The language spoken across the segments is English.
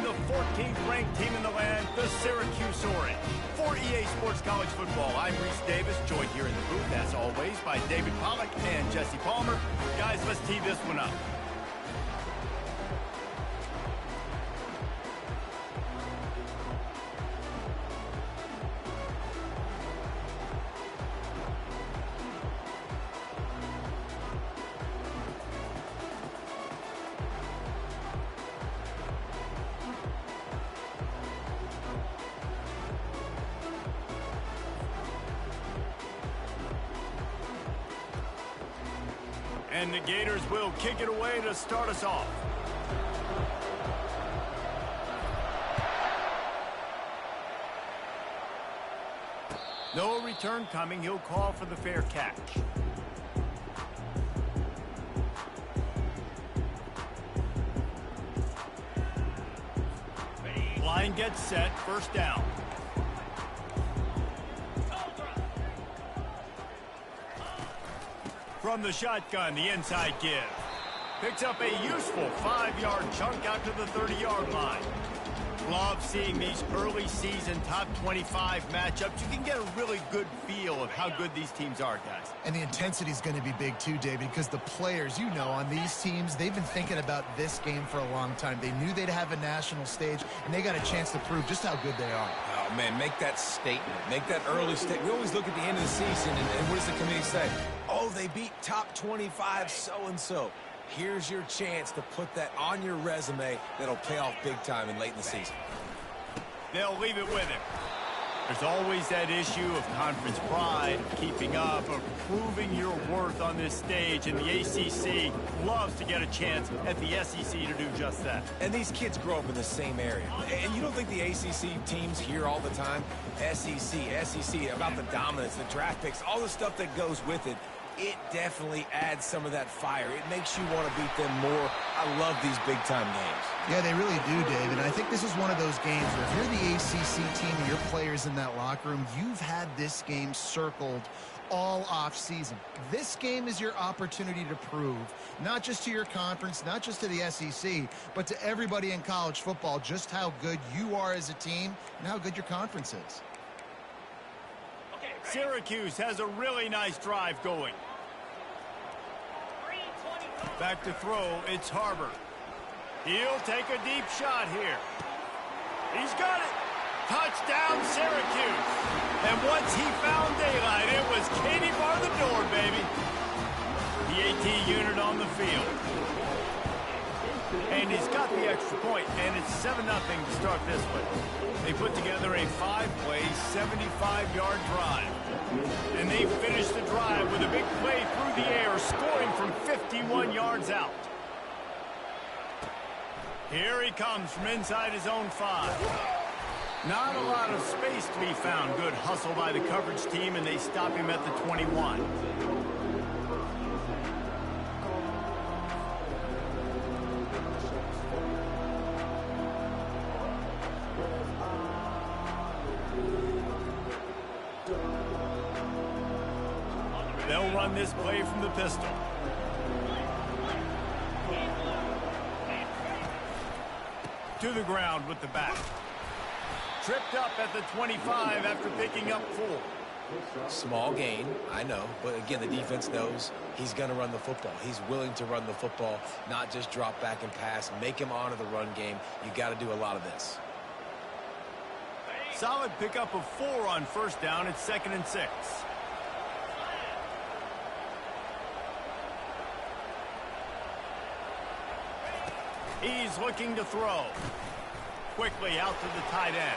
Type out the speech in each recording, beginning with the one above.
on the 14th ranked team in the land, the Syracuse Orange. For EA Sports College Football, I'm Reese Davis, joined here in the booth, as always, by David Pollack and Jesse Palmer. Guys, let's tee this one up. And the Gators will kick it away to start us off. No return coming. He'll call for the fair catch. Line gets set. First down. From the shotgun, the inside give. Picks up a useful 5-yard chunk out to the 30-yard line. Love seeing these early season top 25 matchups. You can get a really good feel of how good these teams are, guys. And the intensity is going to be big too, David, because the players, you know, on these teams, they've been thinking about this game for a long time. They knew they'd have a national stage, and they got a chance to prove just how good they are. Oh, man, make that statement. Make that early statement. We always look at the end of the season, and what does the committee say? Oh, they beat top 25 so-and-so. Here's your chance to put that on your resume that'll pay off big time and late in the season. They'll leave it with him. There's always that issue of conference pride, keeping up, of proving your worth on this stage, and the ACC loves to get a chance at the SEC to do just that. And these kids grow up in the same area. And you don't think the ACC teams hear all the time? SEC, about the dominance, the draft picks, all the stuff that goes with it. It definitely adds some of that fire. It makes you want to beat them more. I love these big-time games. Yeah, they really do, David. And I think this is one of those games where if you're the ACC team and your players in that locker room, you've had this game circled all off-season. This game is your opportunity to prove, not just to your conference, not just to the SEC, but to everybody in college football, just how good you are as a team and how good your conference is. Syracuse has a really nice drive going. Back to throw, it's Harbor. He'll take a deep shot here. He's got it. Touchdown, Syracuse. And once he found daylight, it was Katie bar the door, baby. The AT unit on the field. And he's got the extra point, and it's 7-0 to start this one. They put together a 5-play, 75-yard drive. And they finished the drive with a big play through the air, scoring from 51 yards out. Here he comes from inside his own 5. Not a lot of space to be found. Good hustle by the coverage team, and they stop him at the 21. They'll run this play from the pistol. To the ground with the back. Tripped up at the 25 after picking up 4. Small gain, I know, but again, the defense knows he's going to run the football. He's willing to run the football, not just drop back and pass, make him honor the run game. You got to do a lot of this. Solid pickup of 4 on first down. It's 2nd and 6. He's looking to throw. Quickly out to the tight end.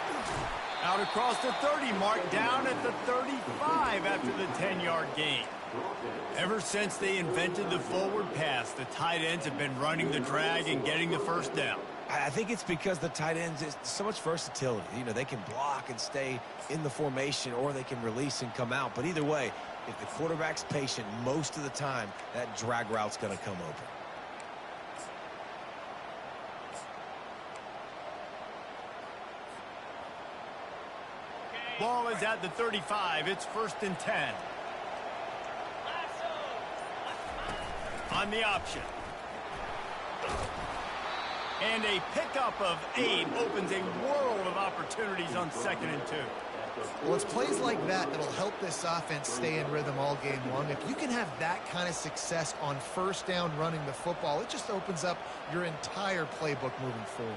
Out across the 30 mark, down at the 35 after the 10-yard gain. Ever since they invented the forward pass, the tight ends have been running the drag and getting the first down. I think it's because the tight ends is so much versatility. You know, they can block and stay in the formation, or they can release and come out. But either way, if the quarterback's patient, most of the time, that drag route's going to come open. Ball is at the 35. It's 1st and 10. On the option. And a pickup of 8 opens a world of opportunities on 2nd and 2. Well, it's plays like that that'll help this offense stay in rhythm all game long. If you can have that kind of success on 1st down running the football, it just opens up your entire playbook moving forward.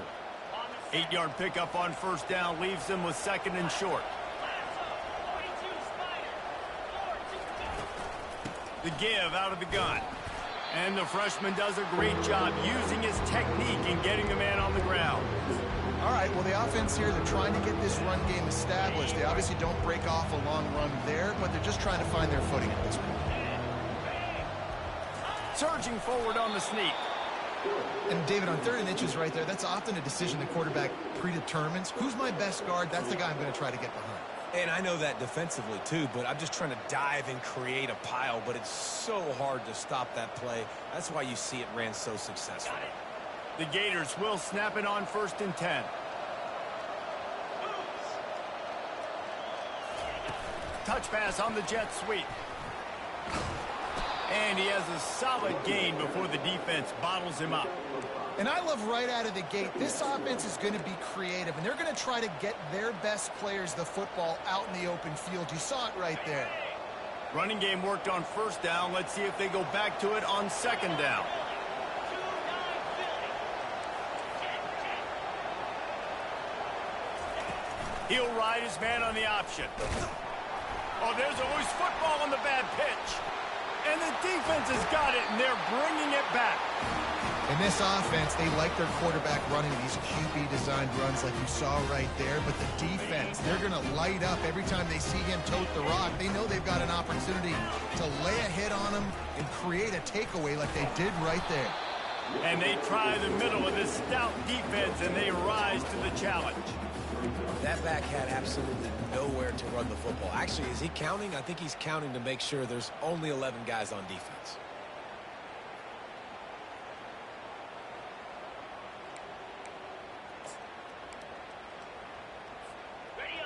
8-yard pickup on 1st down leaves them with 2nd and short. The give out of the gun. And the freshman does a great job using his technique and getting the man on the ground. All right, well, the offense here, they're trying to get this run game established. They obviously don't break off a long run there, but they're just trying to find their footing at this point. Surging forward on the sneak. And, David, on 3rd and inches right there, that's often a decision the quarterback predetermines. Who's my best guard? That's the guy I'm going to try to get behind. And I know that defensively, too, but I'm just trying to dive and create a pile, but it's so hard to stop that play. That's why you see it ran so successfully. The Gators will snap it on 1st and 10. Touch pass on the jet sweep. And he has a solid gain before the defense bottles him up. And I love right out of the gate, this offense is going to be creative, and they're going to try to get their best players the football out in the open field. You saw it right there. Running game worked on 1st down. Let's see if they go back to it on 2nd down. He'll ride his man on the option. Oh, there's always football on the bad pitch. And the defense has got it, and they're bringing it back. In this offense, they like their quarterback running these QB-designed runs like you saw right there, but the defense, they're going to light up every time they see him tote the rock. They know they've got an opportunity to lay a hit on him and create a takeaway like they did right there. And they try the middle of this stout defense, and they rise to the challenge. That back had absolutely nowhere to run the football. Actually, is he counting? I think he's counting to make sure there's only 11 guys on defense.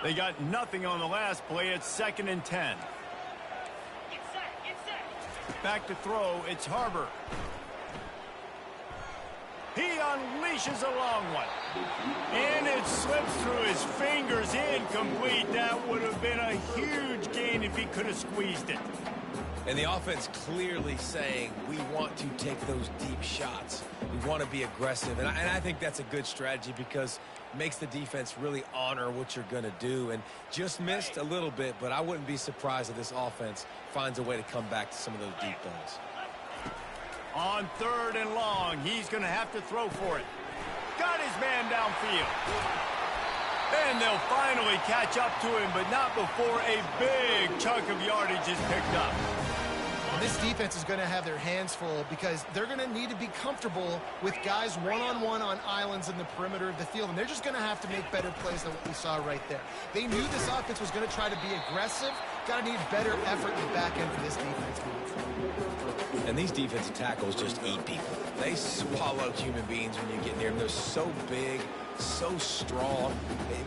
They got nothing on the last play. It's 2nd and 10. Back to throw. It's Harbor. He unleashes a long one. And it slips through his fingers. Incomplete. That would have been a huge gain if he could have squeezed it. And the offense clearly saying, we want to take those deep shots. We want to be aggressive. And I think that's a good strategy because it makes the defense really honor what you're going to do. And just missed a little bit, but I wouldn't be surprised if this offense finds a way to come back to some of those deep balls. On 3rd and long, he's going to have to throw for it. Got his man downfield. And they'll finally catch up to him, but not before a big chunk of yardage is picked up. This defense is going to have their hands full because they're going to need to be comfortable with guys one-on-one on islands in the perimeter of the field, and they're just going to have to make better plays than what we saw right there. They knew this offense was going to try to be aggressive. Got to need better effort in the back end for this defense. And these defensive tackles just eat people. They swallow human beings when you get near them. They're so big, so strong.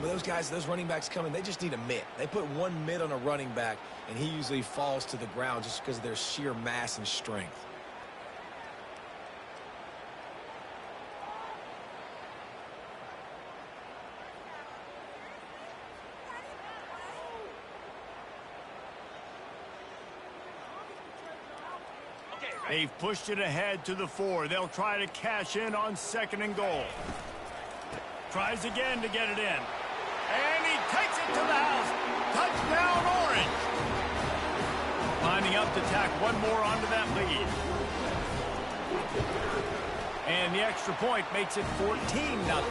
When those guys, those running backs come in, they just need a mitt. They put one mitt on a running back, and he usually falls to the ground just because of their sheer mass and strength. They've pushed it ahead to the 4. They'll try to cash in on 2nd and goal. Tries again to get it in. And he takes it to the house. Touchdown, Orange. Lining up to tack one more onto that lead. And the extra point makes it 14-0.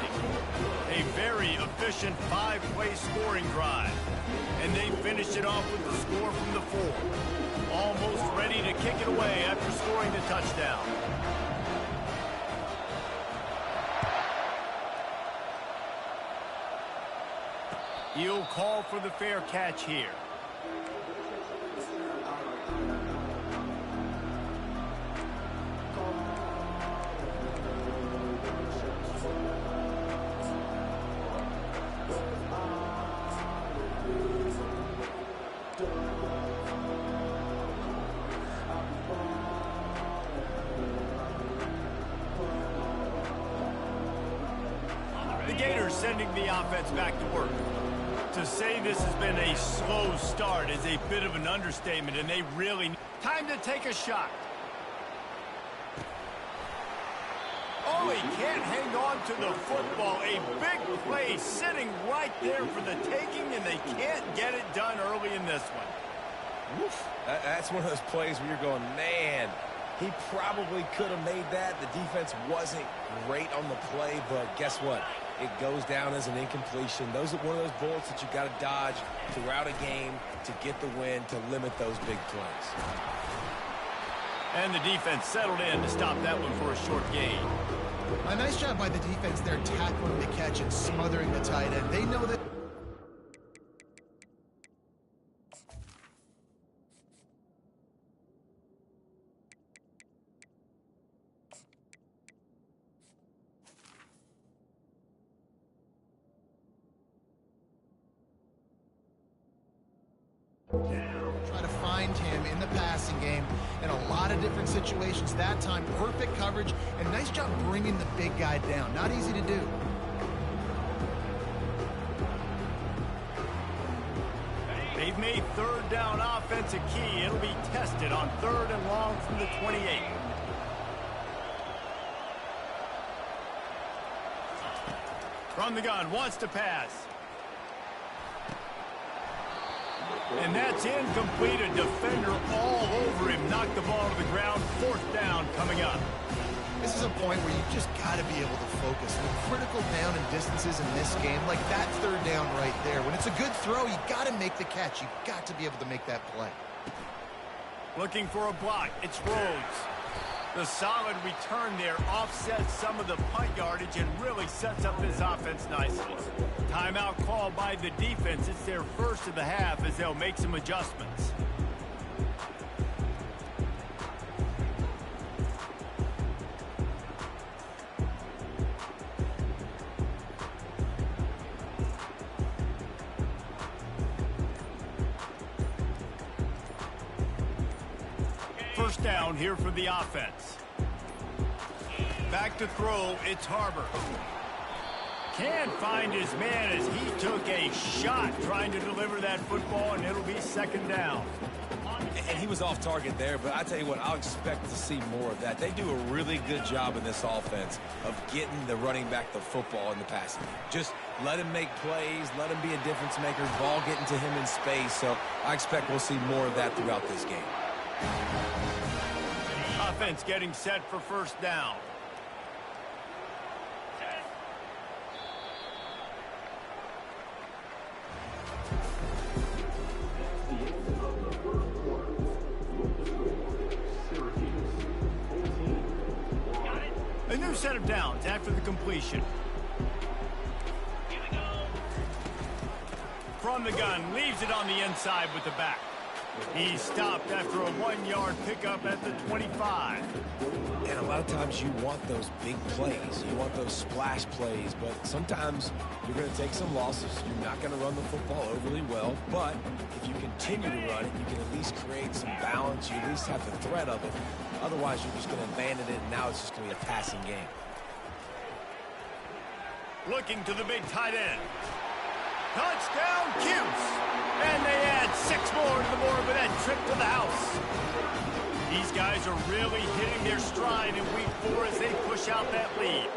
A very efficient 5-play scoring drive. And they finished it off with the score from the 4. Almost ready to kick it away after scoring the touchdown. He'll call for the fair catch here. the Gators sending the offense back to work. To say this has been a slow start is a bit of an understatement, and they really... Time to take a shot. Oh, he can't hang on to the football. A big play sitting right there for the taking, and they can't get it done early in this one. Oof. That's one of those plays where you're going, man, he probably could have made that. The defense wasn't great on the play, but guess what? It goes down as an incompletion. Those are one of those bullets that you got to dodge throughout a game to get the win, to limit those big plays. And the defense settled in to stop that one for a short gain. A nice job by the defense there, tackling the catch and smothering the tight end. They know that. Try to find him in the passing game in a lot of different situations. That time, perfect coverage, and nice job bringing the big guy down. Not easy to do. They've made third down offense a key. It'll be tested on 3rd and long from the 28. From the gun, wants to pass. And that's incomplete. A defender all over him. Knocked the ball to the ground. 4th down coming up. This is a point where you just got to be able to focus. With critical down and distances in this game, like that 3rd down right there. When it's a good throw, you got to make the catch. You got to be able to make that play. Looking for a block. It's Rhodes. The solid return there offsets some of the punt yardage and really sets up this offense nicely. Timeout called by the defense. It's their first of the half as they'll make some adjustments. First down here for the offense. Back to throw, it's Harbor. Can't find his man as he took a shot trying to deliver that football, and it'll be 2nd down. And he was off target there, but I tell you what, I'll expect to see more of that. They do a really good job in this offense of getting the running back the football in the passing game. Just let him make plays, let him be a difference maker, ball getting to him in space. So I expect we'll see more of that throughout this game. Offense getting set for 1st down. A new set of downs after the completion. From the gun, leaves it on the inside with the back. He stopped after a 1-yard pickup at the 25. And a lot of times you want those big plays. You want those splash plays, but sometimes you're going to take some losses. You're not going to run the football overly well, but if you continue to run it, you can at least create some balance. You at least have the threat of it. Otherwise, you're just going to abandon it, and now it's just going to be a passing game. Looking to the big tight end. Touchdown, Cuse. And they add 6 more to the board with that trip to the house. These guys are really hitting their stride in week 4 as they push out that lead.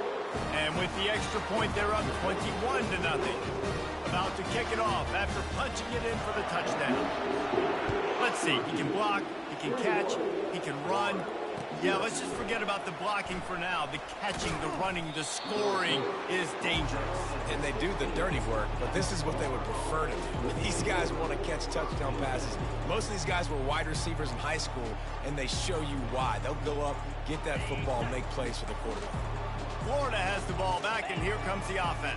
And with the extra point, they're up 21-0. About to kick it off after punching it in for the touchdown. Let's see. He can block, he can catch, he can run. Yeah, let's just forget about the blocking for now. The catching, the running, the scoring is dangerous. And they do the dirty work, but this is what they would prefer to do. These guys want to catch touchdown passes. Most of these guys were wide receivers in high school, and they show you why. They'll go up, get that football, make plays for the quarterback. Florida has the ball back, and here comes the offense.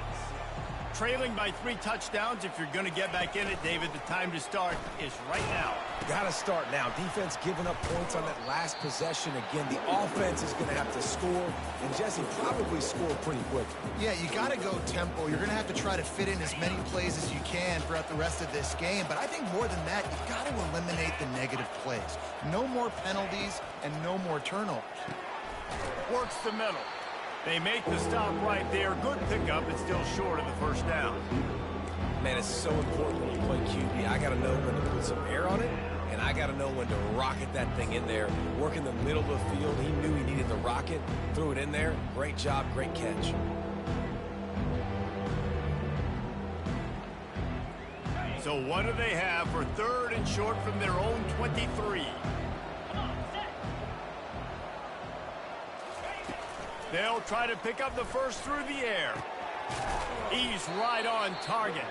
Trailing by 3 touchdowns. If you're going to get back in it, David, the time to start is right now. Got to start now. Defense giving up points on that last possession. Again, the offense is going to have to score, and Jesse probably score pretty quick. Yeah, you got to go tempo. You're going to have to try to fit in as many plays as you can throughout the rest of this game. But I think more than that, you've got to eliminate the negative plays. No more penalties and no more turnovers. Works the middle. They make the stop right there. Good pickup, but still short of the first down. Man, it's so important when you play QB. I got to know when to put some air on it, and I got to know when to rocket that thing in there. Work in the middle of the field. He knew he needed the rocket. Threw it in there. Great job, great catch. So what do they have for 3rd and short from their own 23? They'll try to pick up the first through the air. He's right on target.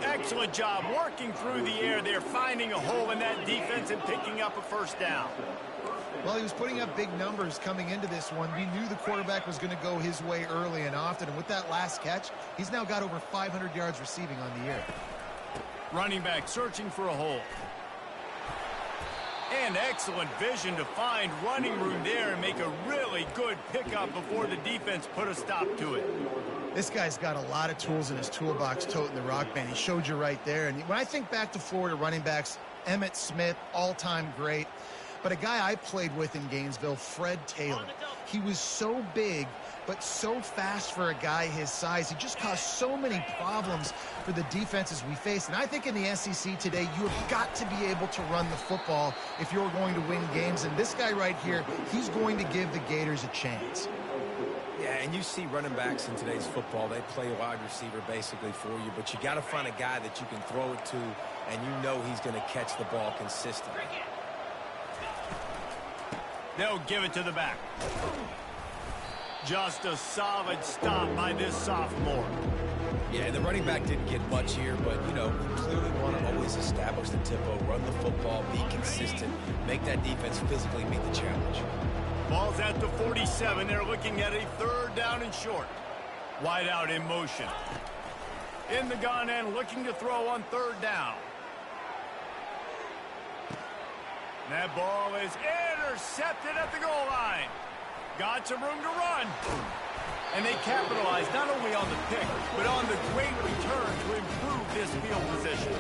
Excellent job working through the air. They're finding a hole in that defense and picking up a first down. Well, he was putting up big numbers coming into this one. We knew the quarterback was going to go his way early and often. And with that last catch, he's now got over 500 yards receiving on the year. Running back searching for a hole. And excellent vision to find running room there and make a really good pickup before the defense put a stop to it. This guy's got a lot of tools in his toolbox toting the rock band. He showed you right there. And when I think back to Florida running backs, Emmitt Smith, all-time great. But a guy I played with in Gainesville, Fred Taylor. He was so big, but so fast for a guy his size. He just caused so many problems for the defenses we faced. And I think in the SEC today, you have got to be able to run the football if you're going to win games. And this guy right here, he's going to give the Gators a chance. Yeah, and you see running backs in today's football, they play wide receiver basically for you, but you got to find a guy that you can throw it to, and you know he's going to catch the ball consistently. They'll give it to the back. Just a solid stop by this sophomore. Yeah, the running back didn't get much here, but, you know, we clearly want to always establish the tempo, run the football, be consistent, make that defense physically meet the challenge. Ball's at the 47. They're looking at a 3rd down and short. Wide out in motion. In the gun and looking to throw on 3rd down. That ball is intercepted at the goal line. Got some room to run. And they capitalize not only on the pick, but on the great return to improve this field position.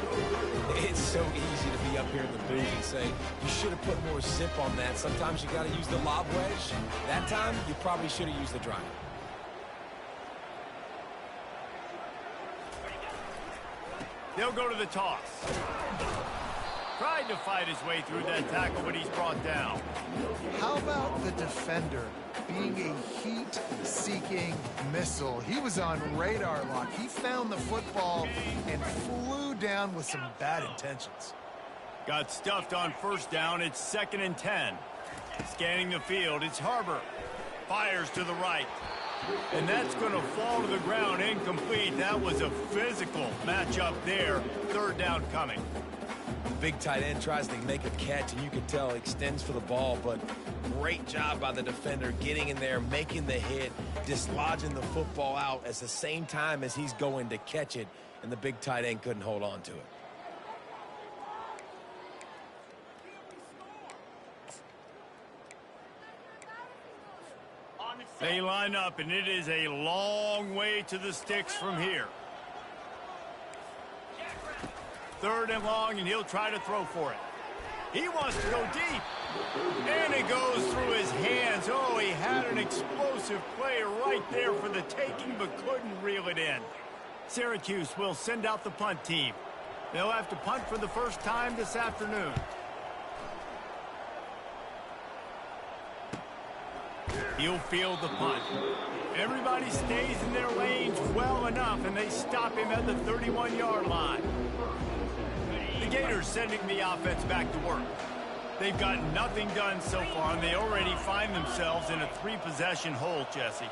It's so easy to be up here in the booth and say, you should have put more zip on that. Sometimes you got to use the lob wedge. That time, you probably should have used the drive. They'll go to the toss. Tried to fight his way through that tackle, but he's brought down. How about the defender being a heat-seeking missile? He was on radar lock. He found the football and flew down with some bad intentions. Got stuffed on 1st down. It's 2nd and 10. Scanning the field. It's Harbor. Fires to the right. And that's going to fall to the ground incomplete. That was a physical matchup there. 3rd down coming. Big tight end tries to make a catch, and you can tell extends for the ball, but great job by the defender getting in there, making the hit, dislodging the football out at the same time as he's going to catch it, and the big tight end couldn't hold on to it. They line up, and it is a long way to the sticks from here. 3rd and long, and he'll try to throw for it. He wants to go deep. And it goes through his hands. Oh, he had an explosive play right there for the taking, but couldn't reel it in. Syracuse will send out the punt team. They'll have to punt for the first time this afternoon. He'll field the punt. Everybody stays in their lanes well enough, and they stop him at the 31-yard line. The Gators sending the offense back to work. They've got nothing done so far, and they already find themselves in a 3-possession hole, Jesse.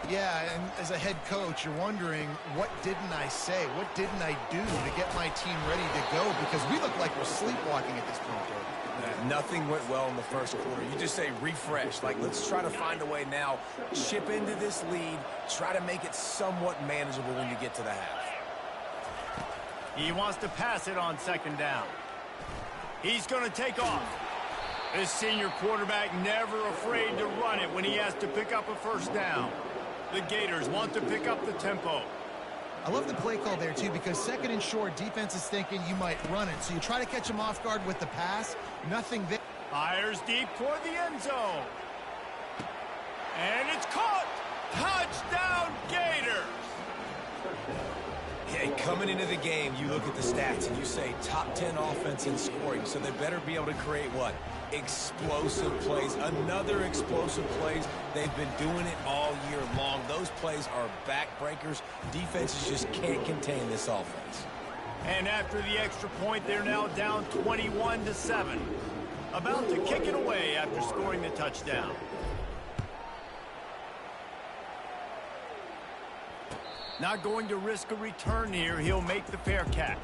Yeah, and as a head coach, you're wondering, what didn't I say? What didn't I do to get my team ready to go? Because we look like we're sleepwalking at this point, Jordan. Nothing went well in the 1st quarter. You just say refresh. Like, let's try to find a way now. Chip into this lead. Try to make it somewhat manageable when you get to the half. He wants to pass it on 2nd down. He's going to take off. This senior quarterback never afraid to run it when he has to pick up a 1st down. The Gators want to pick up the tempo. I love the play call there, too, because 2nd and short, defense is thinking you might run it. So you try to catch him off guard with the pass. Nothing there. Fires deep toward the end zone. And it's caught. Touchdown Gators! Hey, coming into the game, you look at the stats and you say top 10 offense in scoring, so they better be able to create what? Explosive plays, another explosive plays. They've been doing it all year long. Those plays are backbreakers. Defenses just can't contain this offense. And after the extra point, they're now down 21-7. About to kick it away after scoring the touchdown. Not going to risk a return here. He'll make the fair catch.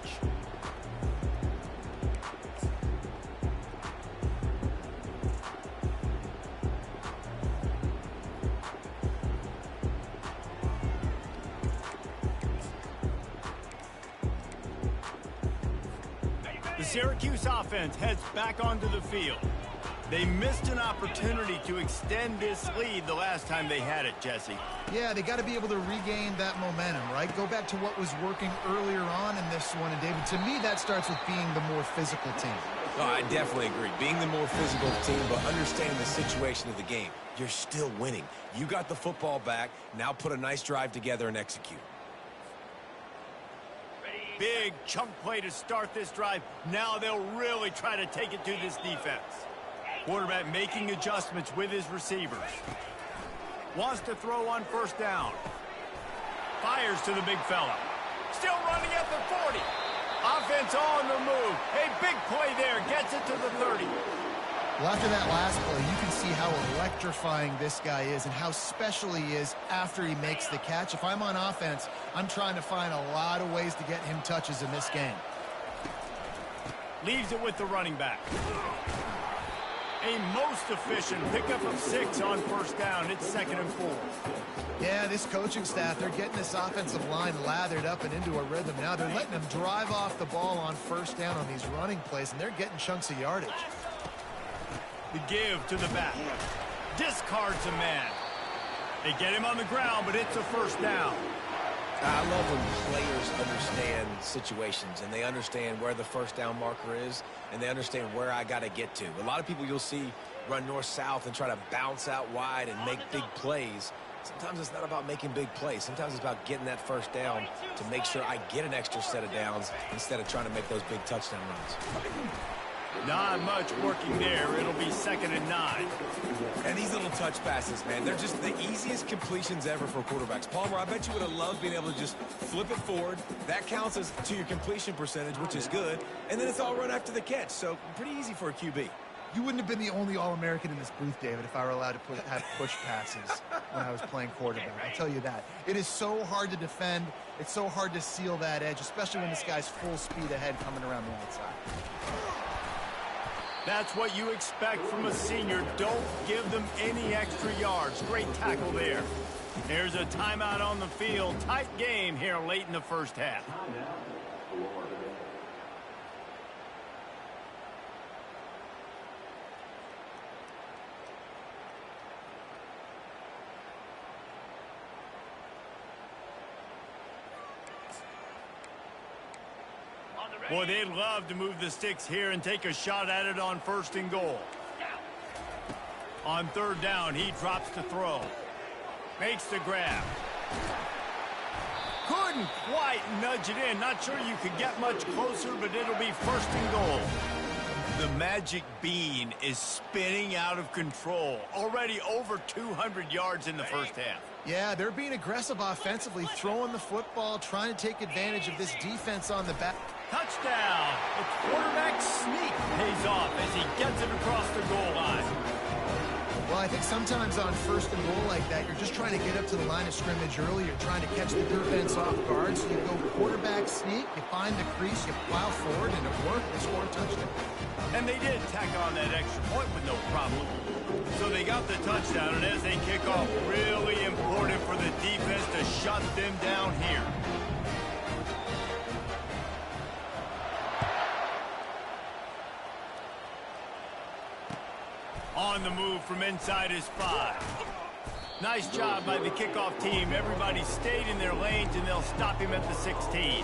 The Syracuse offense heads back onto the field. They missed an opportunity to extend this lead the last time they had it, Jesse. Yeah, they got to be able to regain that momentum, right? Go back to what was working earlier on in this one. And, David, to me, that starts with being the more physical team. Oh, I definitely agree. Being the more physical team, but understanding the situation of the game. You're still winning. You got the football back. Now put a nice drive together and execute. Big chunk play to start this drive. Now they'll really try to take it to this defense. Quarterback making adjustments with his receivers. Wants to throw on first down. Fires to the big fella. Still running at the 40. Offense on the move. A big play there. Gets it to the 30. Well, after that last play, you can see how electrifying this guy is and how special he is after he makes the catch. If I'm on offense, I'm trying to find a lot of ways to get him touches in this game. Leaves it with the running back. A most efficient pickup of 6 on first down. It's 2nd and 4. Yeah, this coaching staff, they're getting this offensive line lathered up and into a rhythm. Now they're letting them drive off the ball on first down on these running plays, and they're getting chunks of yardage. The give to the back. Discards a man. They get him on the ground, but it's a first down. I love when players understand situations and they understand where the first down marker is and they understand where I got to get to. A lot of people you'll see run north-south and try to bounce out wide and make big plays. Sometimes it's not about making big plays. Sometimes it's about getting that first down to make sure I get an extra set of downs instead of trying to make those big touchdown runs. Not much working there. It'll be 2nd and 9. And these little touch passes, man, they're just the easiest completions ever for quarterbacks. Palmer, I bet you would have loved being able to just flip it forward. That counts as to your completion percentage, which is good. And then it's all run after the catch. So pretty easy for a QB. You wouldn't have been the only All-American in this booth, David, if I were allowed to have push passes when I was playing quarterback. I'll tell you that. It is so hard to defend. It's so hard to seal that edge, especially when this guy's full speed ahead coming around the outside. That's what you expect from a senior. Don't give them any extra yards. Great tackle there. There's a timeout on the field. Tight game here late in the first half. Boy, they'd love to move the sticks here and take a shot at it on 1st and goal. On 3rd down, he drops to throw. Makes the grab. Couldn't quite nudge it in. Not sure you could get much closer, but it'll be 1st and goal. The magic bean is spinning out of control. Already over 200 yards in the first half. Yeah, they're being aggressive offensively, throwing the football, trying to take advantage of this defense on the back. Touchdown! The quarterback sneak pays off as he gets it across the goal line. Well, I think sometimes on 1st and goal like that, you're just trying to get up to the line of scrimmage early. You're trying to catch the defense off guard. So you go quarterback sneak, you find the crease, you plow forward, and it worked. They score a touchdown. And they did tack on that extra point with no problem. So they got the touchdown, and as they kick off, really important for the defense to shut them down here. On the move from inside his 5. Nice job by the kickoff team. Everybody stayed in their lanes, and they'll stop him at the 16.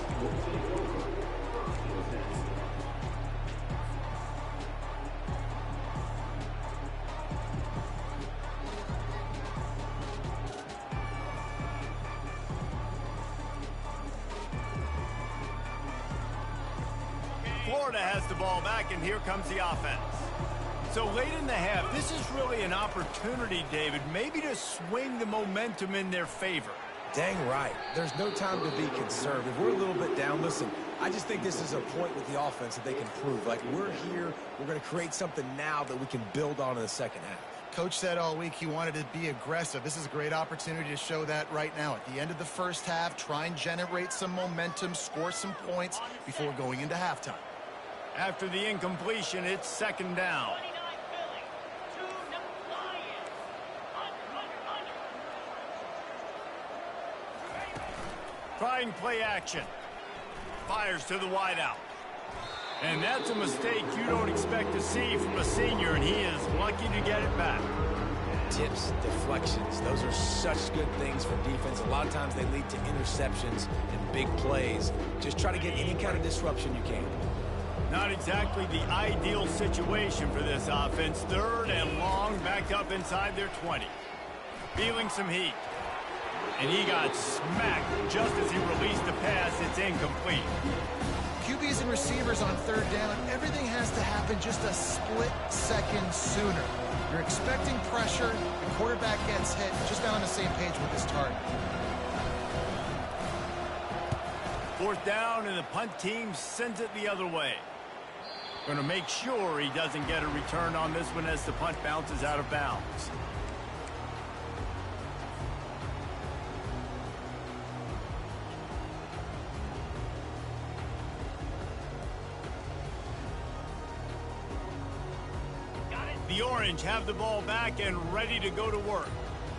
Florida has the ball back, and here comes the offense. So late in the half, this is really an opportunity, David, maybe to swing the momentum in their favor. Dang right. There's no time to be conservative. We're a little bit down. Listen, I just think this is a point with the offense that they can prove. Like, we're here, we're going to create something now that we can build on in the second half. Coach said all week he wanted to be aggressive. This is a great opportunity to show that right now. At the end of the first half, try and generate some momentum, score some points before going into halftime. After the incompletion, it's second down. Trying play action. Fires to the wideout. And that's a mistake you don't expect to see from a senior, and he is lucky to get it back. Tips, deflections, those are such good things for defense. A lot of times they lead to interceptions and big plays. Just try to get any kind of disruption you can. Not exactly the ideal situation for this offense. Third and long, back up inside their 20. Feeling some heat. And he got smacked just as he released the pass. It's incomplete. QBs and receivers on third down, everything has to happen just a split second sooner. You're expecting pressure, the quarterback gets hit, just not on the same page with his target. Fourth down, and the punt team sends it the other way. Going to make sure he doesn't get a return on this one as the punt bounces out of bounds. The Orange have the ball back and ready to go to work.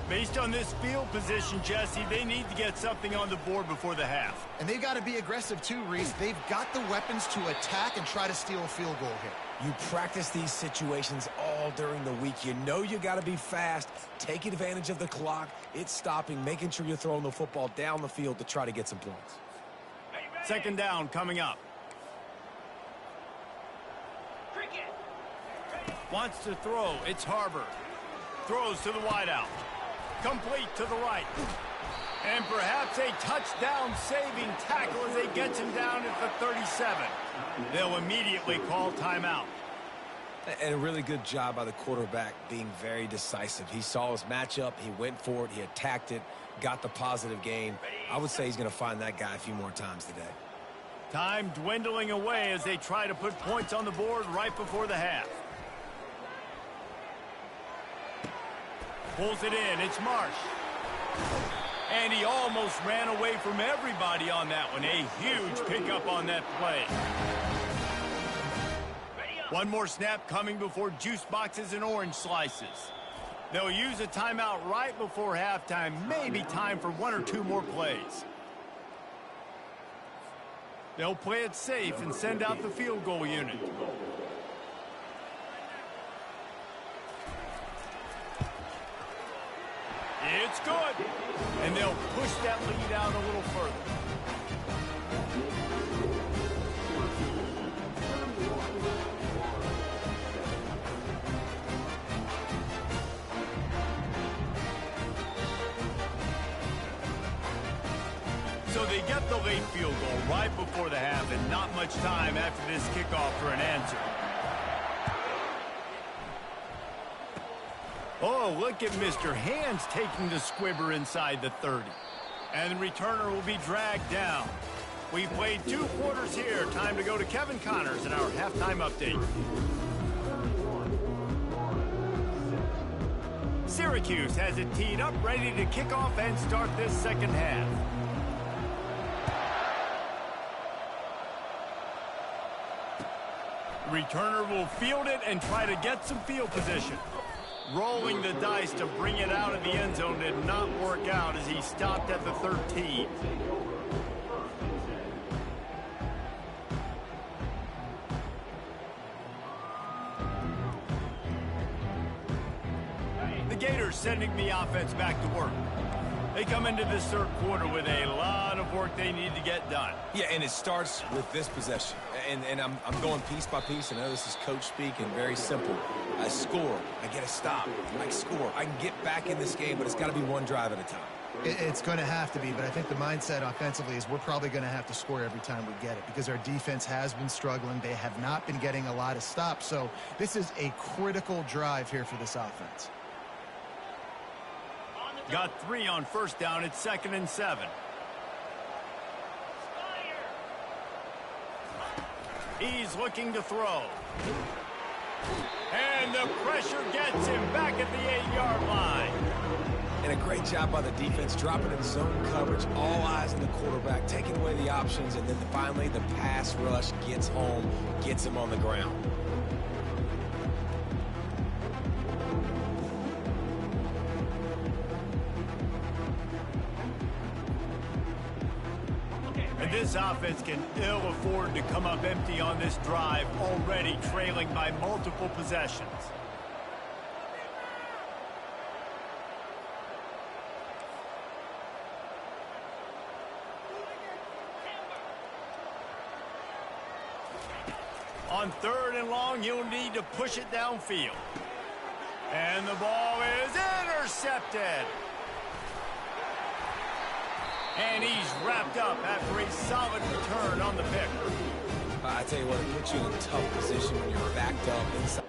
Based on this field position, Jesse, they need to get something on the board before the half. And they've got to be aggressive too, Reese. They've got the weapons to attack and try to steal a field goal here. You practice these situations all during the week. You know you got to be fast, taking advantage of the clock. It's stopping, making sure you're throwing the football down the field to try to get some points. Second down coming up. Wants to throw. It's Harbor. Throws to the wideout. Complete to the right. And perhaps a touchdown-saving tackle as they gets him down at the 37. They'll immediately call timeout. And a really good job by the quarterback being very decisive. He saw his matchup. He went for it. He attacked it. Got the positive gain. I would say he's going to find that guy a few more times today. Time dwindling away as they try to put points on the board right before the half. Pulls it in. It's Marsh. And he almost ran away from everybody on that one. A huge pickup on that play. One more snap coming before juice boxes and orange slices. They'll use a timeout right before halftime. Maybe time for one or two more plays. They'll play it safe and send out the field goal unit. It's good. And they'll push that lead out a little further. So they get the late field goal right before the half, and not much time after this kickoff for an answer. Oh, look at Mr. Hands taking the squibber inside the 30. And the returner will be dragged down. We've played 2 quarters here. Time to go to Kevin Connors in our halftime update. Syracuse has it teed up, ready to kick off and start this second half. Returner will field it and try to get some field position. Rolling the dice to bring it out of the end zone did not work out as he stopped at the 13. The Gators sending the offense back to work. They come into this third quarter with a lot of work they need to get done. Yeah, and it starts with this possession. And I'm going piece by piece. I know this is coach speak and very simple. I score. I get a stop. I score. I can get back in this game, but it's got to be one drive at a time. It's going to have to be, but I think the mindset offensively is we're probably going to have to score every time we get it because our defense has been struggling. They have not been getting a lot of stops, so this is a critical drive here for this offense. Got 3 on first down. It's 2nd and 7. He's looking to throw. And the pressure gets him back at the 8-yard line. And a great job by the defense, dropping in zone coverage, all eyes on the quarterback, taking away the options, and then finally the pass rush gets home, gets him on the ground. And this offense can ill afford to come up empty on this drive, already trailing by multiple possessions. On 3rd and long, you'll need to push it downfield. And the ball is intercepted. And he's wrapped up after a solid return on the pick. I tell you what, it puts you in a tough position when you're backed up inside.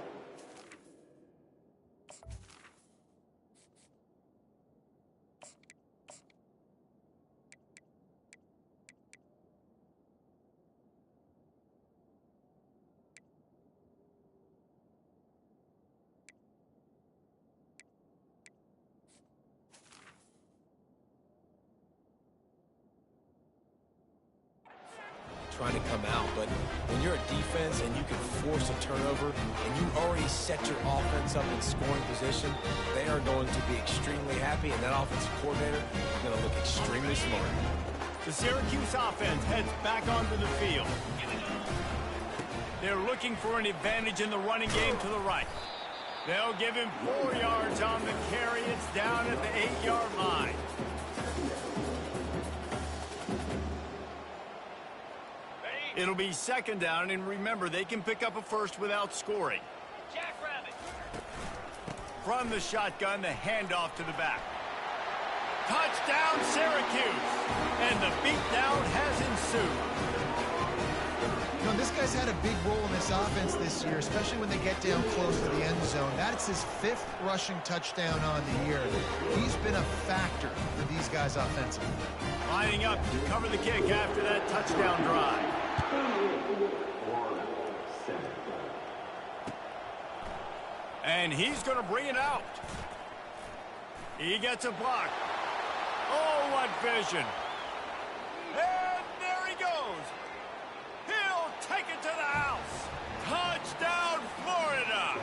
Trying to come out, but when you're a defense and you can force a turnover and you already set your offense up in scoring position, they are going to be extremely happy, and that offensive coordinator is going to look extremely smart. The Syracuse offense heads back onto the field. They're looking for an advantage in the running game to the right. They'll give him 4 yards on the carry. It's down at the 8-yard line. It'll be 2nd down, and remember, they can pick up a first without scoring. From the shotgun, the handoff to the back. Touchdown, Syracuse! And the beatdown has ensued. You know, this guy's had a big role in this offense this year, especially when they get down close to the end zone. That's his 5th rushing touchdown on the year. He's been a factor for these guys offensively. Lining up to cover the kick after that touchdown drive. And he's going to bring it out. He gets a block. Oh, what vision. And there he goes. He'll take it to the house. Touchdown, Florida.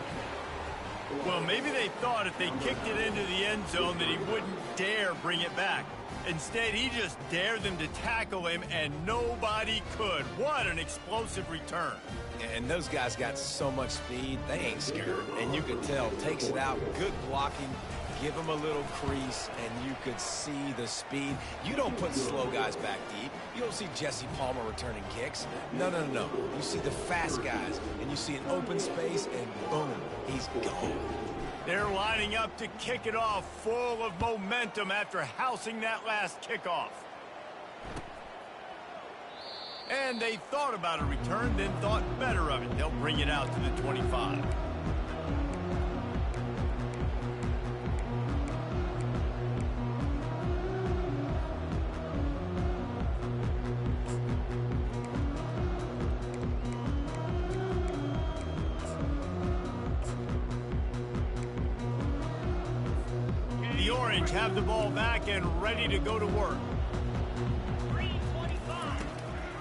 Well, maybe they thought if they kicked it into the end zone that he wouldn't dare bring it back. Instead, he just dared them to tackle him, and nobody could. What an explosive return. And those guys got so much speed, they ain't scared. And you could tell, takes it out, good blocking, give him a little crease, and you could see the speed. You don't put slow guys back deep. You don't see Jesse Palmer returning kicks. No, no, no, no. You see the fast guys, and you see an open space, and boom, he's gone. They're lining up to kick it off, full of momentum after housing that last kickoff. And they thought about a return, then thought better of it. They'll bring it out to the 25. The Orange have the ball back and ready to go to work.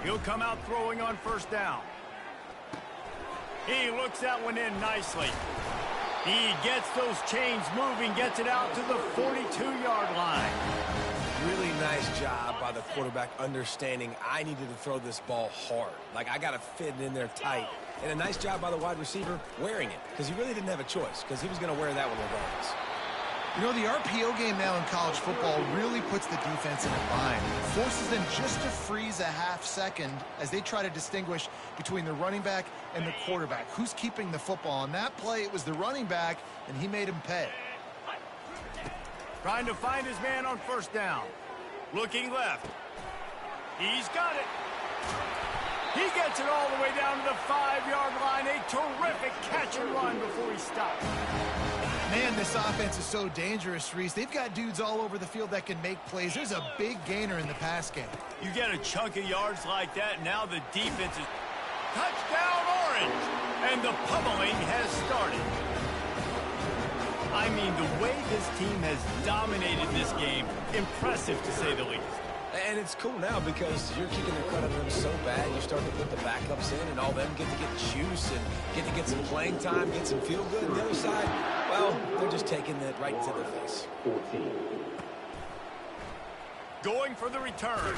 He'll come out throwing on first down. He looks that one in nicely. He gets those chains moving, gets it out to the 42-yard line. Really nice job by the quarterback understanding I needed to throw this ball hard. Like, I got to fit it in there tight. And a nice job by the wide receiver wearing it, because he really didn't have a choice, because he was going to wear that one regardless. You know, the RPO game now in college football really puts the defense in a bind. It forces them just to freeze a half second as they try to distinguish between the running back and the quarterback. Who's keeping the football? On that play, it was the running back, and he made him pay. Trying to find his man on first down. Looking left. He's got it. He gets it all the way down to the 5-yard line. A terrific catch and run before he stops. Man, this offense is so dangerous, Reese. They've got dudes all over the field that can make plays. There's a big gainer in the pass game. You get a chunk of yards like that, now the defense is touchdown Orange. And the pummeling has started. I mean, the way this team has dominated this game, impressive to say the least. And it's cool now because you're kicking the crud out of them so bad, you're starting to put the backups in, and all them get to get juice and get to get some playing time, get some feel good. And the other side, well, they're just taking it right to the face. Going for the return.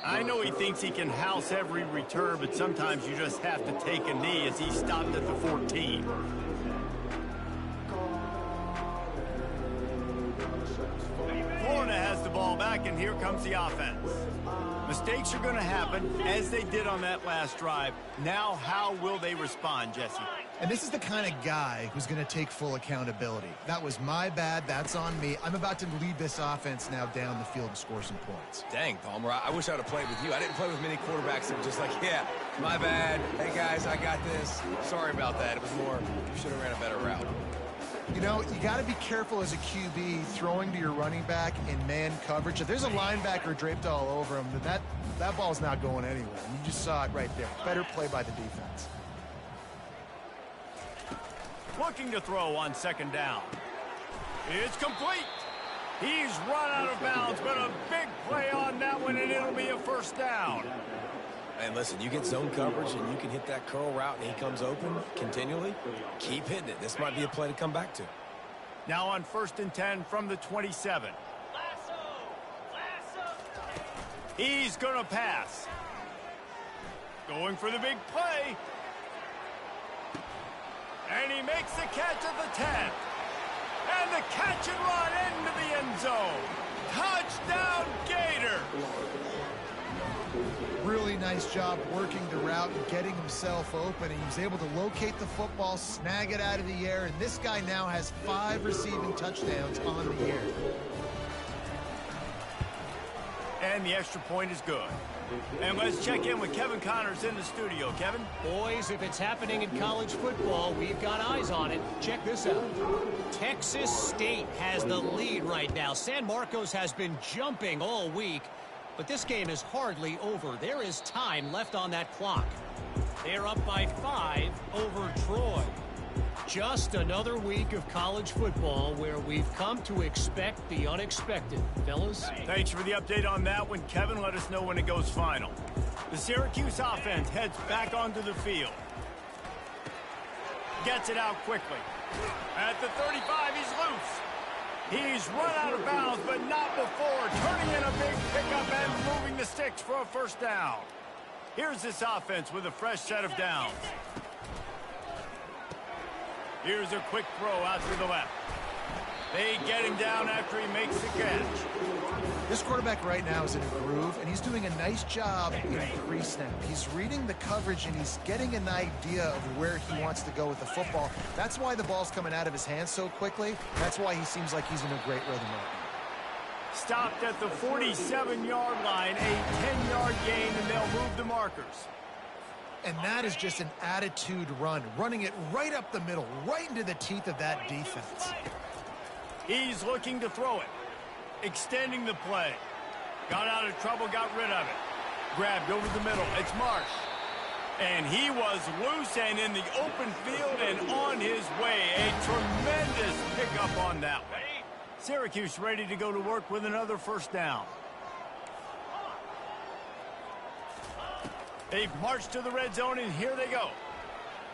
I know he thinks he can house every return, but sometimes you just have to take a knee as he stopped at the 14. Florida has the ball back, and here comes the offense. Mistakes are going to happen, as they did on that last drive. Now, how will they respond, Jesse? And this is the kind of guy who's going to take full accountability. That was my bad. That's on me. I'm about to lead this offense now down the field and score some points. Dang, Palmer, I wish I would have played with you. I didn't play with many quarterbacks that were just like, yeah, my bad. Hey, guys, I got this. Sorry about that. It was more, you should have ran a better route. You know, you got to be careful as a QB throwing to your running back in man coverage. If there's a linebacker draped all over him, then that ball's not going anywhere. And you just saw it right there. Better play by the defense. Looking to throw on second down. It's complete. He's run out of bounds, but a big play on that one, and it'll be a first down. And listen, you get zone coverage and you can hit that curl route and he comes open continually. Keep hitting it. This might be a play to come back to. Now on 1st and 10 from the 27. He's going to pass. Going for the big play. And he makes the catch at the 10. And the catch and run into the end zone. Touchdown, Gator. Really nice job working the route and getting himself open. He was able to locate the football, snag it out of the air, and this guy now has 5 receiving touchdowns on the year. And the extra point is good. And let's check in with Kevin Connors in the studio. Kevin? Boys, if it's happening in college football, we've got eyes on it. Check this out. Texas State has the lead right now. San Marcos has been jumping all week, but this game is hardly over. There is time left on that clock. They're up by 5 over Troy. Just another week of college football where we've come to expect the unexpected. Fellas? Thanks for the update on that one, Kevin. Let us know when it goes final. The Syracuse offense heads back onto the field. Gets it out quickly. At the 35, he's loose. He's run out of bounds, but not before. Turning in a big pickup and moving the sticks for a first down. Here's this offense with a fresh set of downs. Here's a quick throw out to the left. They get him down after he makes the catch. This quarterback right now is in a groove, and he's doing a nice job in pre-snap. He's reading the coverage, and he's getting an idea of where he wants to go with the football. That's why the ball's coming out of his hands so quickly. That's why he seems like he's in a great rhythm right now. Stopped at the 47-yard line, a 10-yard gain, and they'll move the markers. And that is just an attitude run, running it right up the middle, right into the teeth of that defense. He's looking to throw it. Extending the play. Got out of trouble, got rid of it. Grabbed over the middle. It's Marsh. And he was loose and in the open field and on his way. A tremendous pickup on that one. Syracuse ready to go to work with another first down. They've marched to the red zone, and here they go.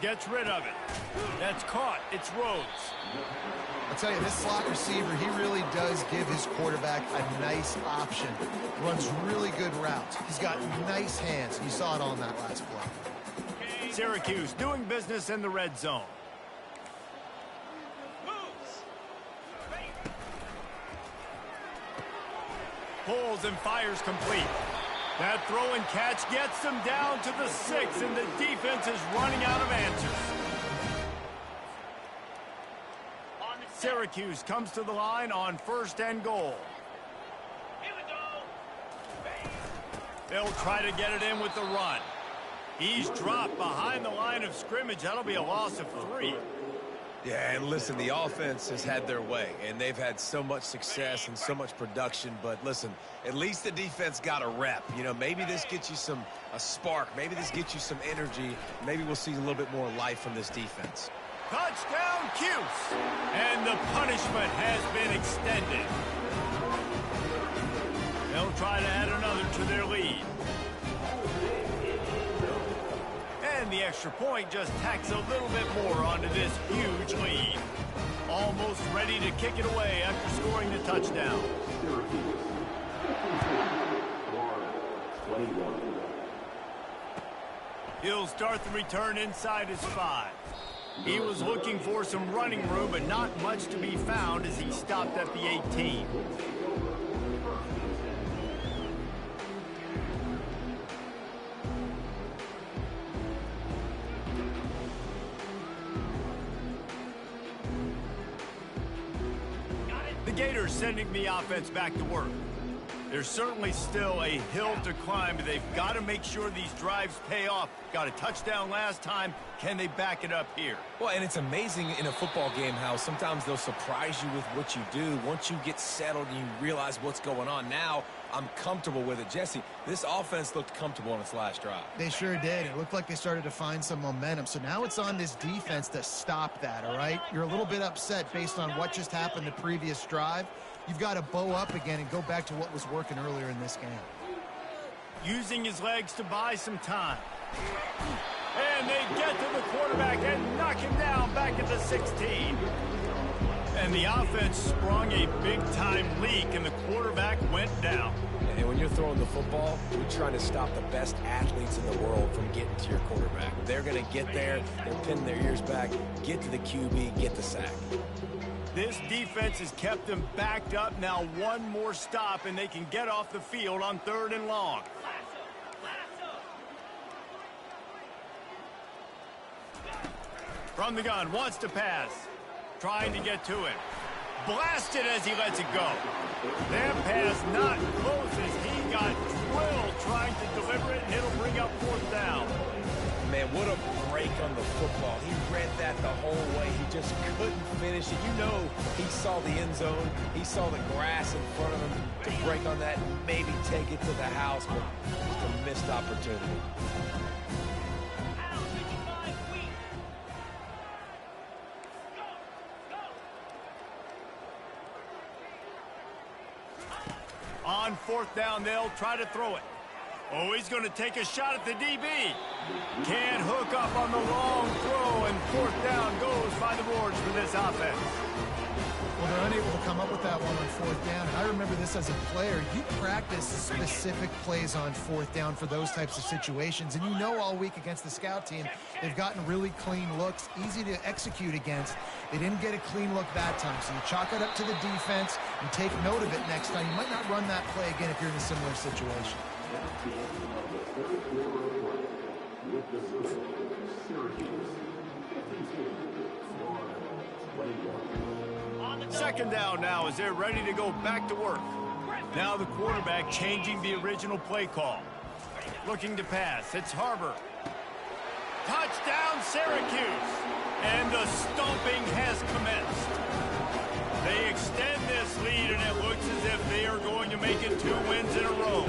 Gets rid of it. That's caught. It's Rhodes. I'll tell you, this slot receiver, he really does give his quarterback a nice option. Runs really good routes. He's got nice hands. You saw it on that last play. Syracuse doing business in the red zone. Pulls and fires complete. That throw and catch gets them down to the 6, and the defense is running out of answers. Syracuse comes to the line on 1st and goal. They'll try to get it in with the run. He's dropped behind the line of scrimmage. That'll be a loss of 3. Yeah, and listen, the offense has had their way, and they've had so much success and so much production. But listen, at least the defense got a rep. You know, maybe this gets you a spark. Maybe this gets you some energy. Maybe we'll see a little bit more life from this defense. Touchdown, Cuse! And the punishment has been extended. They'll try to add another to their lead. And the extra point just tacks a little bit more onto this huge lead. Almost ready to kick it away after scoring the touchdown. He'll start the return inside his 5. He was looking for some running room, but not much to be found as he stopped at the 18. The Gators sending the offense back to work. There's certainly still a hill to climb, but they've got to make sure these drives pay off. Got a touchdown last time. Can they back it up here? Well, and it's amazing in a football game how sometimes they'll surprise you with what you do. Once you get settled and you realize what's going on, now I'm comfortable with it. Jesse, this offense looked comfortable on its last drive. They sure did. It looked like they started to find some momentum. So now it's on this defense to stop that, all right? You're a little bit upset based on what just happened the previous drive. You've got to bow up again and go back to what was working earlier in this game. Using his legs to buy some time. And they get to the quarterback and knock him down back at the 16. And the offense sprung a big-time leak, and the quarterback went down. And when you're throwing the football, you're trying to stop the best athletes in the world from getting to your quarterback. They're going to get there. They're pinning their ears back, get to the QB, get the sack. This defense has kept them backed up. Now one more stop, and they can get off the field on 3rd and long. From the gun, wants to pass. Trying to get to it. Blasted as he lets it go. That pass not close as he got drilled trying to deliver it, and it'll bring up 4th down. Man, what a break on the football. He read that the whole way. He just couldn't finish it. You know he saw the end zone. He saw the grass in front of him to break on that, maybe take it to the house, but just a missed opportunity. On 4th down, they'll try to throw it. Oh, he's going to take a shot at the DB. Can't hook up on the long throw, and 4th down goes by the boards for this offense. Well, they're unable to come up with that one on 4th down. And I remember this as a player. You practice specific plays on 4th down for those types of situations. And you know all week against the scout team, they've gotten really clean looks, easy to execute against. They didn't get a clean look that time. So you chalk it up to the defense and take note of it next time. You might not run that play again if you're in a similar situation. Second down now as they're ready to go back to work. Now the quarterback changing the original play call. Looking to pass. It's Harbor. Touchdown, Syracuse. And the stomping has commenced. They extend this lead, and it looks as if they are going to make it 2 wins in a row.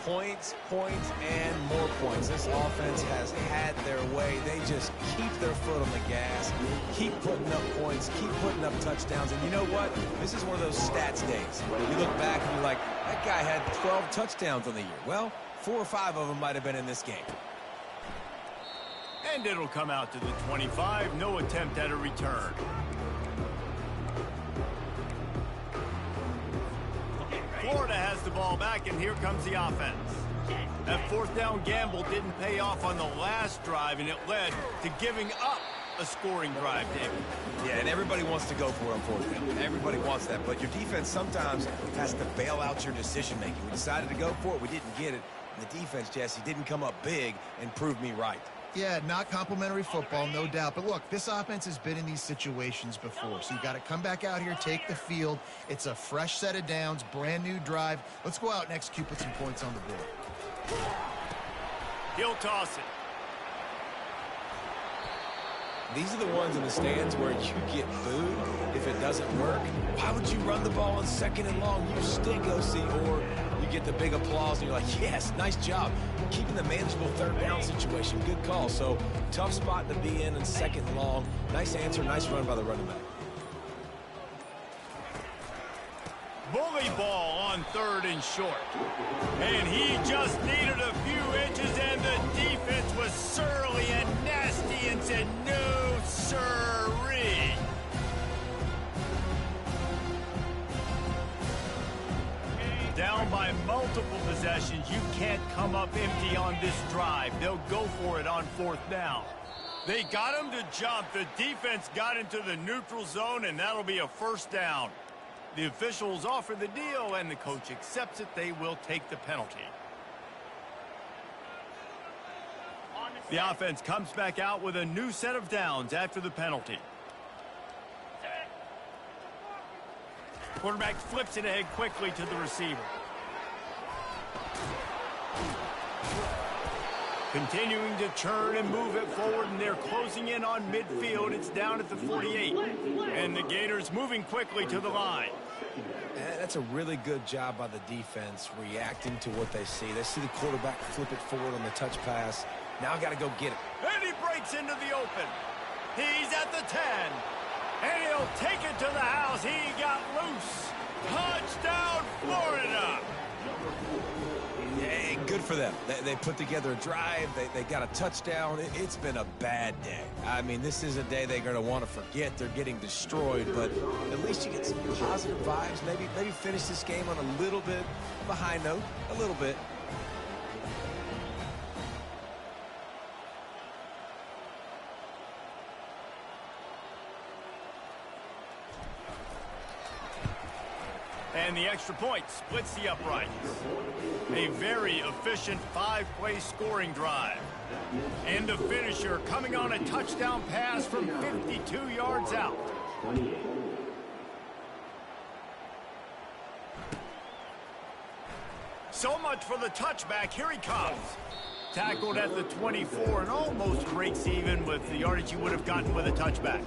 Points, points, and more points. This offense has had their way. They just keep their foot on the gas, keep putting up points, keep putting up touchdowns. And you know what? This is one of those stats days. You look back and you're like, that guy had 12 touchdowns on the year. Well, 4 or 5 of them might have been in this game. And it'll come out to the 25. No attempt at a return. Florida has the ball back, and here comes the offense. That 4th down gamble didn't pay off on the last drive, and it led to giving up a scoring drive, David. Yeah, and everybody wants to go for it on 4th down. Everybody wants that, but your defense sometimes has to bail out your decision-making. We decided to go for it. We didn't get it. And the defense, Jesse, didn't come up big and prove me right. Yeah, not complimentary football, no doubt. But look, this offense has been in these situations before. So you got to come back out here, take the field. It's a fresh set of downs, brand new drive. Let's go out and execute, put some points on the board. He'll toss it. These are the ones in the stands where you get booed if it doesn't work. Why would you run the ball on 2nd and long? You stink, OC. Or you get the big applause and you're like, yes, nice job. Keeping the manageable 3rd down situation. Good call. So tough spot to be in 2nd and long. Nice answer, nice run by the running back. Bully ball on 3rd and short. And he just needed a few inches, and the defense was surly and nasty and said, no, sirree. Down by multiple possessions, you can't come up empty on this drive. They'll go for it on 4th down. They got him to jump. The defense got into the neutral zone, and that'll be a 1st down. The officials offer the deal, and the coach accepts it. They will take the penalty. The offense comes back out with a new set of downs after the penalty. Quarterback flips it ahead quickly to the receiver. Continuing to turn and move it forward, and they're closing in on midfield. It's down at the 48. And the Gators moving quickly to the line. That's a really good job by the defense reacting to what they see. They see the quarterback flip it forward on the touch pass. Now I got to go get it. And he breaks into the open. He's at the 10. And he'll take it to the house. He got loose. Touchdown, Florida. Hey, good for them. They put together a drive. They got a touchdown. It's been a bad day. I mean, this is a day they're going to want to forget. They're getting destroyed, but at least you get some positive vibes. Maybe finish this game on a little bit of a high note, a little bit. And the extra point splits the uprights. A very efficient 5-play scoring drive. And the finisher coming on a touchdown pass from 52 yards out. So much for the touchback. Here he comes. Tackled at the 24 and almost breaks even with the yardage you would have gotten with a touchback.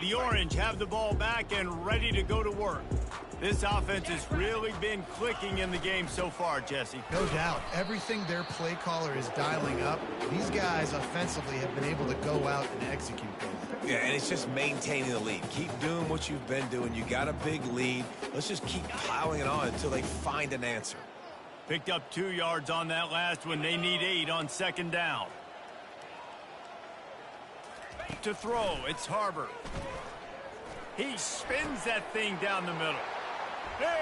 The Orange have the ball back and ready to go to work. This offense has really been clicking in the game so far, Jesse. No doubt. Everything their play caller is dialing up, these guys offensively have been able to go out and execute them. Yeah, and it's just maintaining the lead. Keep doing what you've been doing. You got a big lead. Let's just keep piling it on until they find an answer. Picked up 2 yards on that last one. They need 8 on 2nd down. To throw, it's Harbor. He spins that thing down the middle.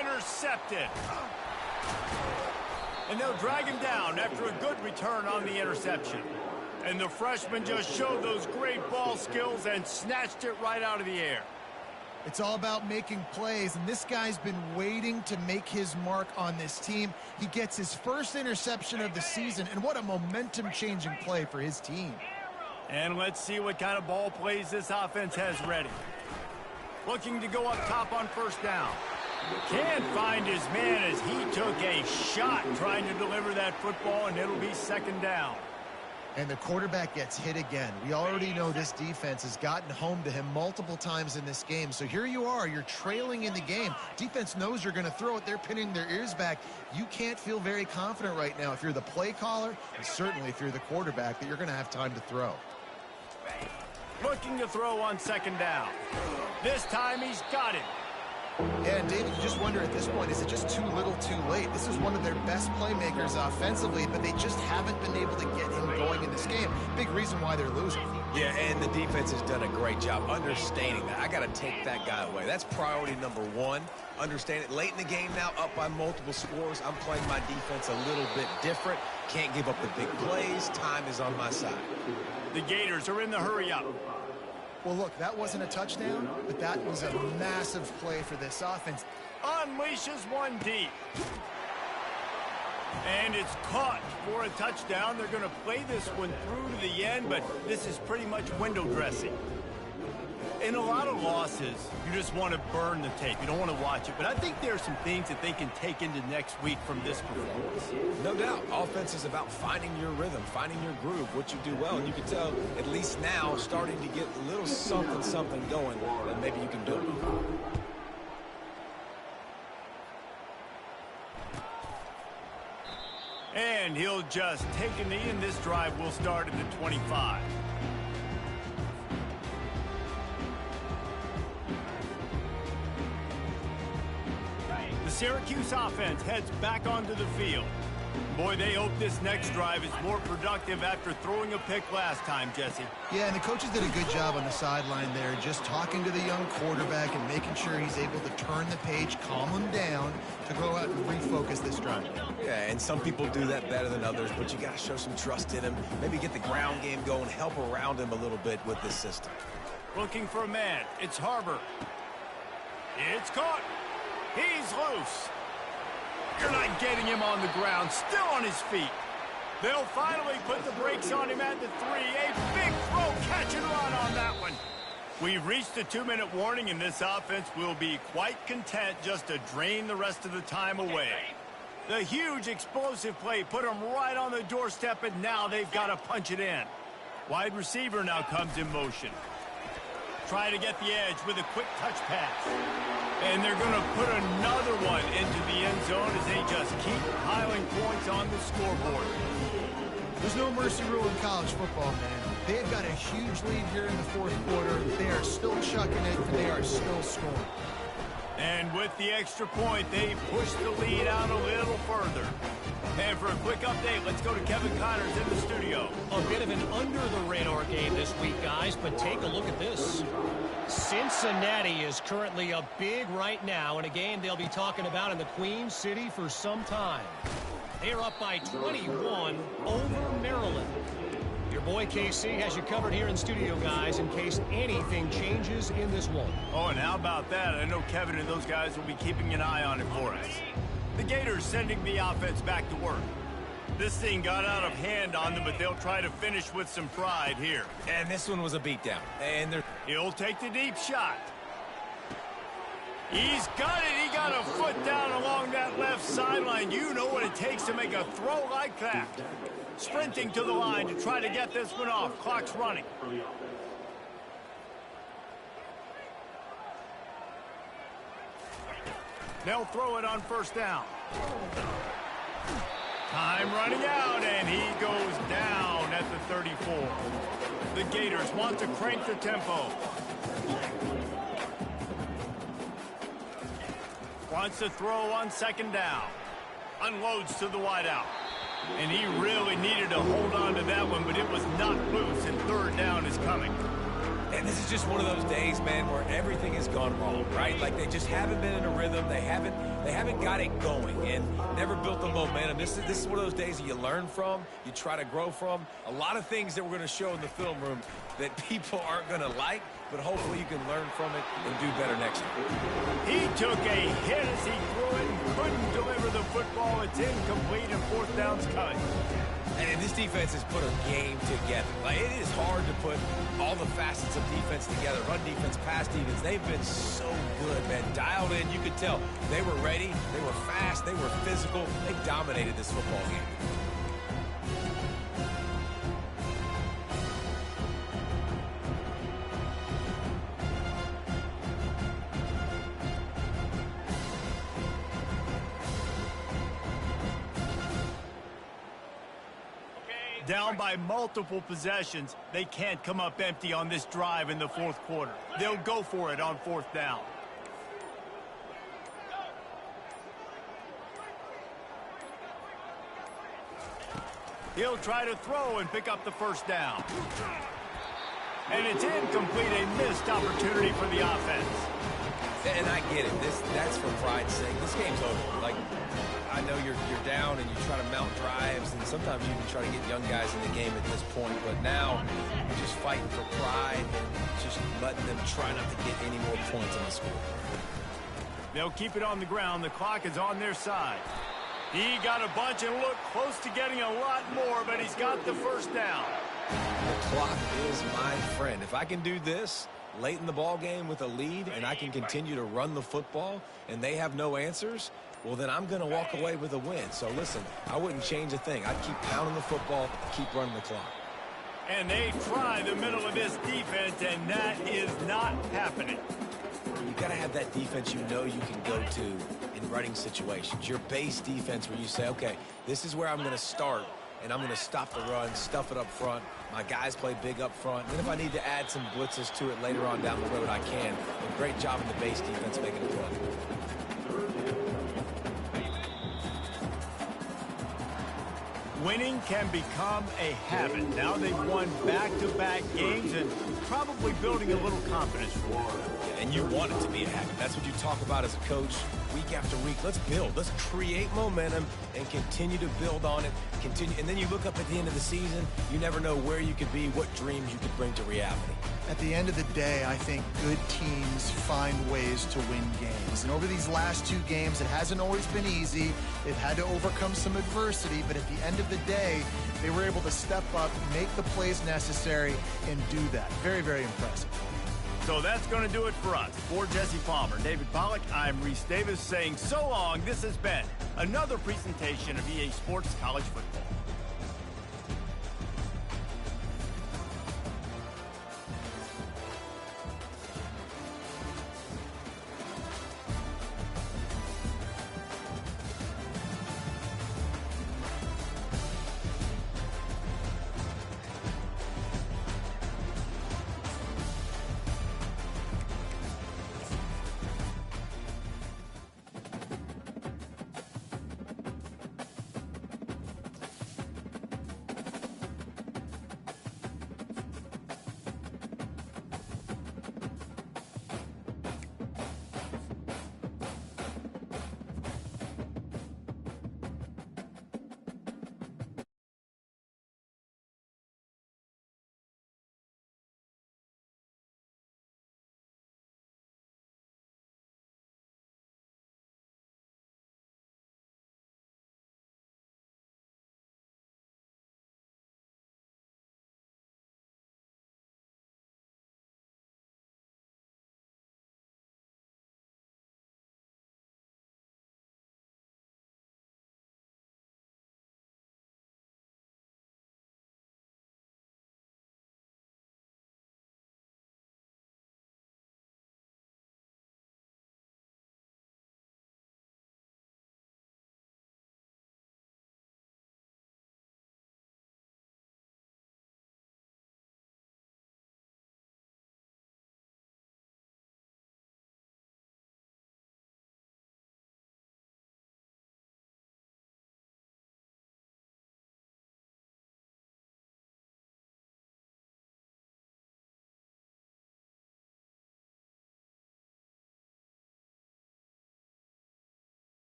Intercepted. And they'll drag him down after a good return on the interception. And the freshman just showed those great ball skills and snatched it right out of the air. It's all about making plays, and this guy's been waiting to make his mark on this team. He gets his first interception of the season, and what a momentum-changing play for his team. And let's see what kind of ball plays this offense has ready. Looking to go up top on 1st down. Can't find his man as he took a shot trying to deliver that football, and it'll be 2nd down. And the quarterback gets hit again. We already know this defense has gotten home to him multiple times in this game. So here you are, you're trailing in the game. Defense knows you're going to throw it. They're pinning their ears back. You can't feel very confident right now if you're the play caller, and certainly if you're the quarterback, that you're going to have time to throw. Looking to throw on 2nd down. This time he's got it. Yeah, and David, you just wonder at this point, is it just too little too late? This is one of their best playmakers offensively, but they just haven't been able to get him going in this game. Big reason why they're losing. Yeah, and the defense has done a great job understanding that. I got to take that guy away. That's priority number 1. Understand it. Late in the game now, up by multiple scores. I'm playing my defense a little bit different. Can't give up the big plays. Time is on my side. The Gators are in the hurry up. Well, look, that wasn't a touchdown, but that was a massive play for this offense. Unleashes one deep. And it's caught for a touchdown. They're going to play this one through to the end, but this is pretty much window dressing. In a lot of losses, you just want to burn the tape. You don't want to watch it. But I think there are some things that they can take into next week from this performance. No doubt. Offense is about finding your rhythm, finding your groove, what you do well. And you can tell, at least now, starting to get a little something going that maybe you can build on. And he'll just take a knee, and this drive will start at the 25. The Syracuse offense heads back onto the field. Boy, they hope this next drive is more productive after throwing a pick last time, Jesse. Yeah, and the coaches did a good job on the sideline there, just talking to the young quarterback and making sure he's able to turn the page, calm him down to go out and refocus this drive. Yeah, and some people do that better than others, but you got to show some trust in him. Maybe get the ground game going, help around him a little bit with this system. Looking for a man. It's Harbor. It's caught. He's loose. You're not getting him on the ground. Still on his feet. They'll finally put the brakes on him at the 3. A big throw, catch and run on that one. We've reached the 2-minute warning, and this offense will be quite content just to drain the rest of the time away. The huge explosive play put them right on the doorstep, and now they've got to punch it in. Wide receiver now comes in motion. Try to get the edge with a quick touch pass. And they're going to put another one into the end zone as they just keep piling points on the scoreboard. There's no mercy rule in college football, man. They've got a huge lead here in the fourth quarter. They are still chucking it, and they are still scoring. And with the extra point, they push the lead out a little further. And for a quick update, let's go to Kevin Connors in the studio. A bit of an under-the-radar game this week, guys, but take a look at this. Cincinnati is currently up big right now in a game they'll be talking about in the Queen City for some time. They're up by 21 over Maryland. Your boy KC has you covered here in studio, guys, in case anything changes in this one. Oh, and how about that? I know Kevin and those guys will be keeping an eye on it for us. The Gators sending the offense back to work. This thing got out of hand on them, but they'll try to finish with some pride here. And this one was a beatdown. And he'll take the deep shot. He's got it. He got a foot down along that left sideline. You know what it takes to make a throw like that. Sprinting to the line to try to get this one off. Clock's running. They'll throw it on first down. Time running out, and he goes down at the 34. The Gators want to crank the tempo. Wants to throw on second down. Unloads to the wideout. And he really needed to hold on to that one, but it was not loose, and third down is coming. And this is just one of those days, man, where everything has gone wrong, right? Like they just haven't been in a rhythm. They haven't got it going and never built the momentum. This is one of those days that you learn from, you try to grow from. A lot of things that we're going to show in the film room that people aren't going to like, but hopefully you can learn from it and do better next year. He took a hit as he threw it and couldn't deliver the football. It's incomplete and fourth down's coming. And this defense has put a game together. Like, it is hard to put all the facets of defense together. Run defense, pass defense. They've been so good, man. Dialed in. You could tell they were ready. They were fast. They were physical. They dominated this football game. Down by multiple possessions, they can't come up empty on this drive in the fourth quarter. They'll go for it on fourth down. He'll try to throw and pick up the first down. And it's incomplete, a missed opportunity for the offense. And I get it. That's for pride's sake. This game's over. Like, I know you're down and you try to mount drives, and sometimes you even try to get young guys in the game at this point. But now you're just fighting for pride and just letting them try not to get any more points on the score. They'll keep it on the ground. The clock is on their side. He got a bunch and looked close to getting a lot more, but he's got the first down. The clock is my friend. If I can do this late in the ball game with a lead and I can continue to run the football and they have no answers, well, then I'm going to walk away with a win. So, listen, I wouldn't change a thing. I'd keep pounding the football, keep running the clock. And they try the middle of this defense, and that is not happening. You got to have that defense you know you can go to in running situations. Your base defense where you say, okay, this is where I'm going to start, and I'm going to stop the run, stuff it up front. My guys play big up front. And if I need to add some blitzes to it later on down the road, I can. But great job in the base defense making it run. Winning can become a habit. Now they've won back-to-back games and probably building a little confidence for them. Yeah, and you want it to be a habit. That's what you talk about as a coach week after week. Let's build. Let's create momentum and continue to build on it. Continue, and then you look up at the end of the season, you never know where you could be, what dreams you could bring to reality. At the end of the day, I think good teams find ways to win games. And over these last two games, it hasn't always been easy. They've had to overcome some adversity, but at the end of the day, they were able to step up, make the plays necessary, and do that. Very, very impressive. So that's going to do it for us. For Jesse Palmer, David Pollack, I'm Reese Davis saying so long. This has been another presentation of EA Sports College Football.